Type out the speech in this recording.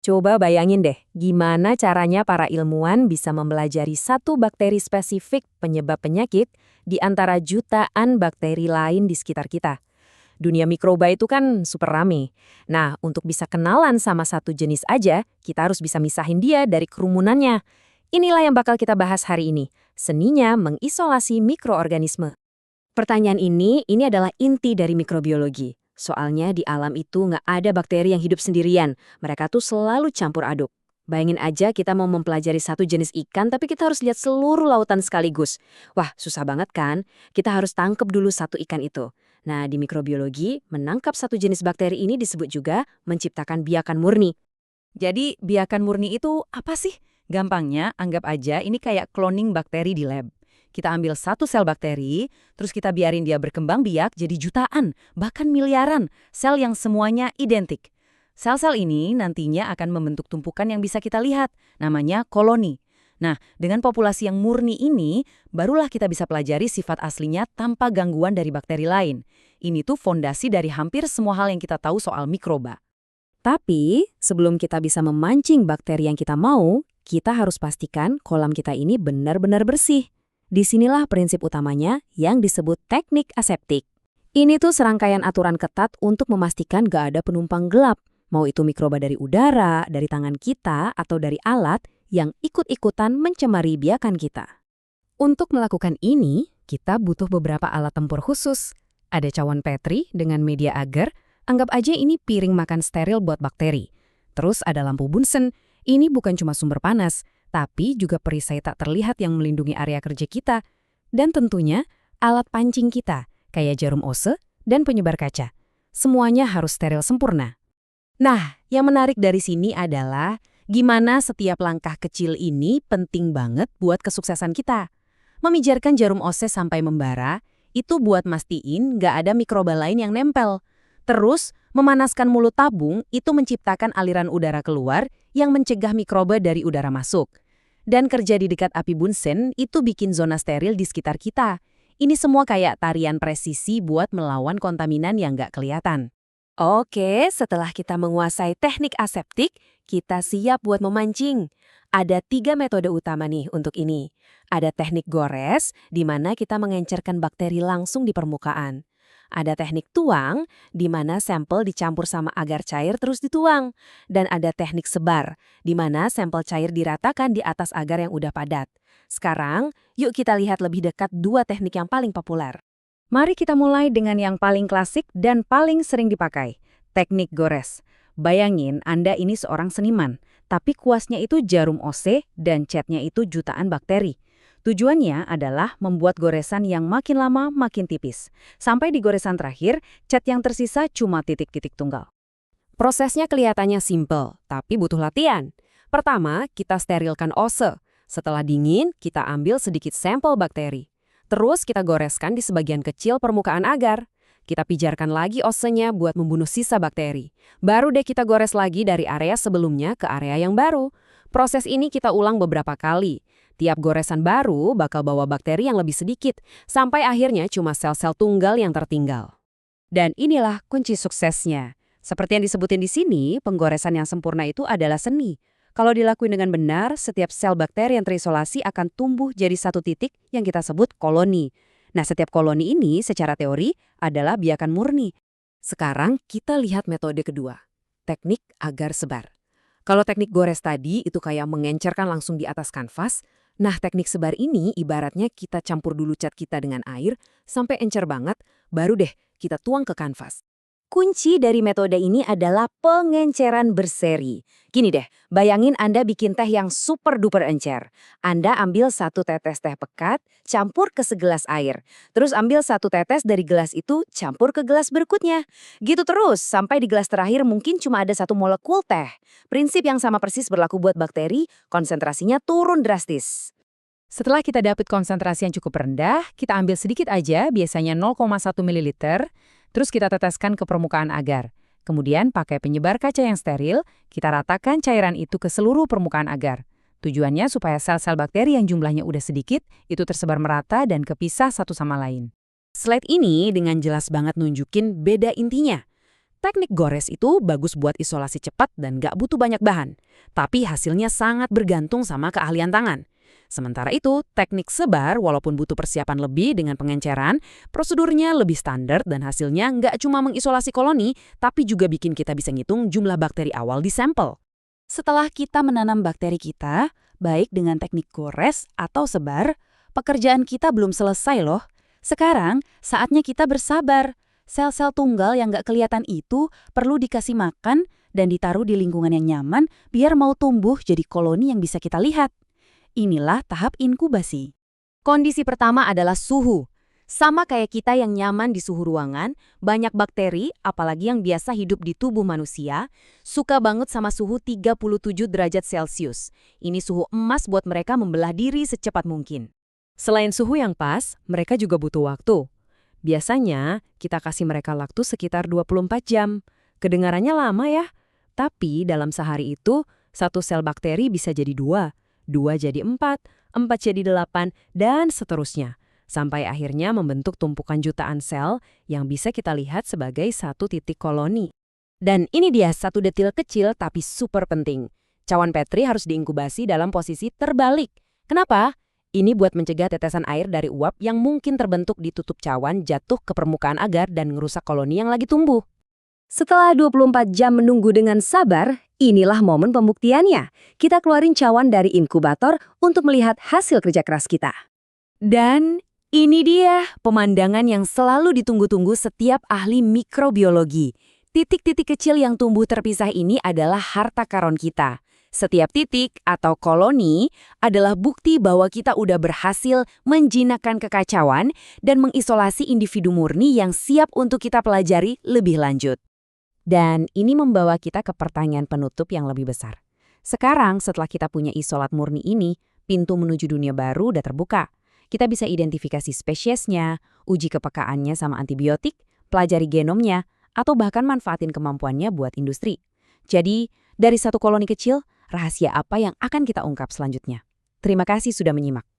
Coba bayangin deh, gimana caranya para ilmuwan bisa mempelajari satu bakteri spesifik penyebab penyakit di antara jutaan bakteri lain di sekitar kita. Dunia mikroba itu kan super rame. Nah, untuk bisa kenalan sama satu jenis aja, kita harus bisa misahin dia dari kerumunannya. Inilah yang bakal kita bahas hari ini, seninya mengisolasi mikroorganisme. Pertanyaan ini adalah inti dari mikrobiologi. Soalnya di alam itu nggak ada bakteri yang hidup sendirian. Mereka tuh selalu campur aduk. Bayangin aja kita mau mempelajari satu jenis ikan, tapi kita harus lihat seluruh lautan sekaligus. Wah, susah banget kan? Kita harus tangkep dulu satu ikan itu. Nah, di mikrobiologi, menangkap satu jenis bakteri ini disebut juga menciptakan biakan murni. Jadi, biakan murni itu apa sih? Gampangnya, anggap aja ini kayak cloning bakteri di lab. Kita ambil satu sel bakteri, terus kita biarin dia berkembang biak jadi jutaan, bahkan miliaran, sel yang semuanya identik. Sel-sel ini nantinya akan membentuk tumpukan yang bisa kita lihat, namanya koloni. Nah, dengan populasi yang murni ini, barulah kita bisa pelajari sifat aslinya tanpa gangguan dari bakteri lain. Ini tuh fondasi dari hampir semua hal yang kita tahu soal mikroba. Tapi, sebelum kita bisa memancing bakteri yang kita mau, kita harus pastikan kolam kita ini benar-benar bersih. Disinilah prinsip utamanya yang disebut teknik aseptik. Ini tuh serangkaian aturan ketat untuk memastikan gak ada penumpang gelap, mau itu mikroba dari udara, dari tangan kita, atau dari alat yang ikut-ikutan mencemari biakan kita. Untuk melakukan ini, kita butuh beberapa alat tempur khusus. Ada cawan Petri dengan media agar, anggap aja ini piring makan steril buat bakteri. Terus ada lampu Bunsen, ini bukan cuma sumber panas, tapi juga perisai tak terlihat yang melindungi area kerja kita. Dan tentunya alat pancing kita, kayak jarum ose dan penyebar kaca. Semuanya harus steril sempurna. Nah, yang menarik dari sini adalah gimana setiap langkah kecil ini penting banget buat kesuksesan kita. Memijarkan jarum ose sampai membara, itu buat mastiin nggak ada mikroba lain yang nempel. Terus, memanaskan mulut tabung itu menciptakan aliran udara keluar yang mencegah mikroba dari udara masuk. Dan kerja di dekat api Bunsen itu bikin zona steril di sekitar kita. Ini semua kayak tarian presisi buat melawan kontaminan yang nggak kelihatan. Oke, setelah kita menguasai teknik aseptik, kita siap buat memancing. Ada 3 metode utama nih untuk ini. Ada teknik gores, di mana kita mengencerkan bakteri langsung di permukaan. Ada teknik tuang, di mana sampel dicampur sama agar cair terus dituang. Dan ada teknik sebar, di mana sampel cair diratakan di atas agar yang udah padat. Sekarang, yuk kita lihat lebih dekat 2 teknik yang paling populer. Mari kita mulai dengan yang paling klasik dan paling sering dipakai, teknik gores. Bayangin Anda ini seorang seniman, tapi kuasnya itu jarum ose dan catnya itu jutaan bakteri. Tujuannya adalah membuat goresan yang makin lama makin tipis. Sampai di goresan terakhir, cat yang tersisa cuma titik-titik tunggal. Prosesnya kelihatannya simpel, tapi butuh latihan. Pertama, kita sterilkan ose. Setelah dingin, kita ambil sedikit sampel bakteri. Terus kita goreskan di sebagian kecil permukaan agar. Kita pijarkan lagi osenya buat membunuh sisa bakteri. Baru deh kita gores lagi dari area sebelumnya ke area yang baru. Proses ini kita ulang beberapa kali. Tiap goresan baru bakal bawa bakteri yang lebih sedikit, sampai akhirnya cuma sel-sel tunggal yang tertinggal. Dan inilah kunci suksesnya. Seperti yang disebutin di sini, penggoresan yang sempurna itu adalah seni. Kalau dilakuin dengan benar, setiap sel bakteri yang terisolasi akan tumbuh jadi satu titik yang kita sebut koloni. Nah, setiap koloni ini secara teori adalah biakan murni. Sekarang kita lihat metode kedua, teknik agar sebar. Kalau teknik gores tadi itu kayak mengencerkan langsung di atas kanvas, nah teknik sebar ini ibaratnya kita campur dulu cat kita dengan air sampai encer banget, baru deh kita tuang ke kanvas. Kunci dari metode ini adalah pengenceran berseri. Gini deh, bayangin Anda bikin teh yang super duper encer. Anda ambil 1 tetes teh pekat, campur ke segelas air. Terus ambil 1 tetes dari gelas itu, campur ke gelas berikutnya. Gitu terus, sampai di gelas terakhir mungkin cuma ada 1 molekul teh. Prinsip yang sama persis berlaku buat bakteri, konsentrasinya turun drastis. Setelah kita dapat konsentrasi yang cukup rendah, kita ambil sedikit aja, biasanya 0,1 ml, terus kita teteskan ke permukaan agar. Kemudian pakai penyebar kaca yang steril, kita ratakan cairan itu ke seluruh permukaan agar. Tujuannya supaya sel-sel bakteri yang jumlahnya udah sedikit, itu tersebar merata dan kepisah satu sama lain. Slide ini dengan jelas banget nunjukin beda intinya. Teknik gores itu bagus buat isolasi cepat dan nggak butuh banyak bahan, tapi hasilnya sangat bergantung sama keahlian tangan. Sementara itu, teknik sebar walaupun butuh persiapan lebih dengan pengenceran, prosedurnya lebih standar dan hasilnya nggak cuma mengisolasi koloni, tapi juga bikin kita bisa ngitung jumlah bakteri awal di sampel. Setelah kita menanam bakteri kita, baik dengan teknik gores atau sebar, pekerjaan kita belum selesai loh. Sekarang, saatnya kita bersabar. Sel-sel tunggal yang nggak kelihatan itu perlu dikasih makan dan ditaruh di lingkungan yang nyaman biar mau tumbuh jadi koloni yang bisa kita lihat. Inilah tahap inkubasi. Kondisi pertama adalah suhu. Sama kayak kita yang nyaman di suhu ruangan, banyak bakteri, apalagi yang biasa hidup di tubuh manusia, suka banget sama suhu 37 derajat Celcius. Ini suhu emas buat mereka membelah diri secepat mungkin. Selain suhu yang pas, mereka juga butuh waktu. Biasanya, kita kasih mereka waktu sekitar 24 jam. Kedengarannya lama ya, tapi dalam sehari itu, satu sel bakteri bisa jadi 2, 2 jadi 4, 4 jadi 8, dan seterusnya. Sampai akhirnya membentuk tumpukan jutaan sel yang bisa kita lihat sebagai satu titik koloni. Dan ini dia satu detil kecil tapi super penting. Cawan Petri harus diinkubasi dalam posisi terbalik. Kenapa? Ini buat mencegah tetesan air dari uap yang mungkin terbentuk di tutup cawan jatuh ke permukaan agar dan ngerusak koloni yang lagi tumbuh. Setelah 24 jam menunggu dengan sabar, inilah momen pembuktiannya. Kita keluarin cawan dari inkubator untuk melihat hasil kerja keras kita. Dan ini dia pemandangan yang selalu ditunggu-tunggu setiap ahli mikrobiologi. Titik-titik kecil yang tumbuh terpisah ini adalah harta karun kita. Setiap titik atau koloni adalah bukti bahwa kita udah berhasil menjinakkan kekacauan dan mengisolasi individu murni yang siap untuk kita pelajari lebih lanjut. Dan ini membawa kita ke pertanyaan penutup yang lebih besar. Sekarang setelah kita punya isolat murni ini, pintu menuju dunia baru udah terbuka. Kita bisa identifikasi spesiesnya, uji kepekaannya sama antibiotik, pelajari genomnya, atau bahkan manfaatin kemampuannya buat industri. Jadi, dari satu koloni kecil, rahasia apa yang akan kita ungkap selanjutnya? Terima kasih sudah menyimak.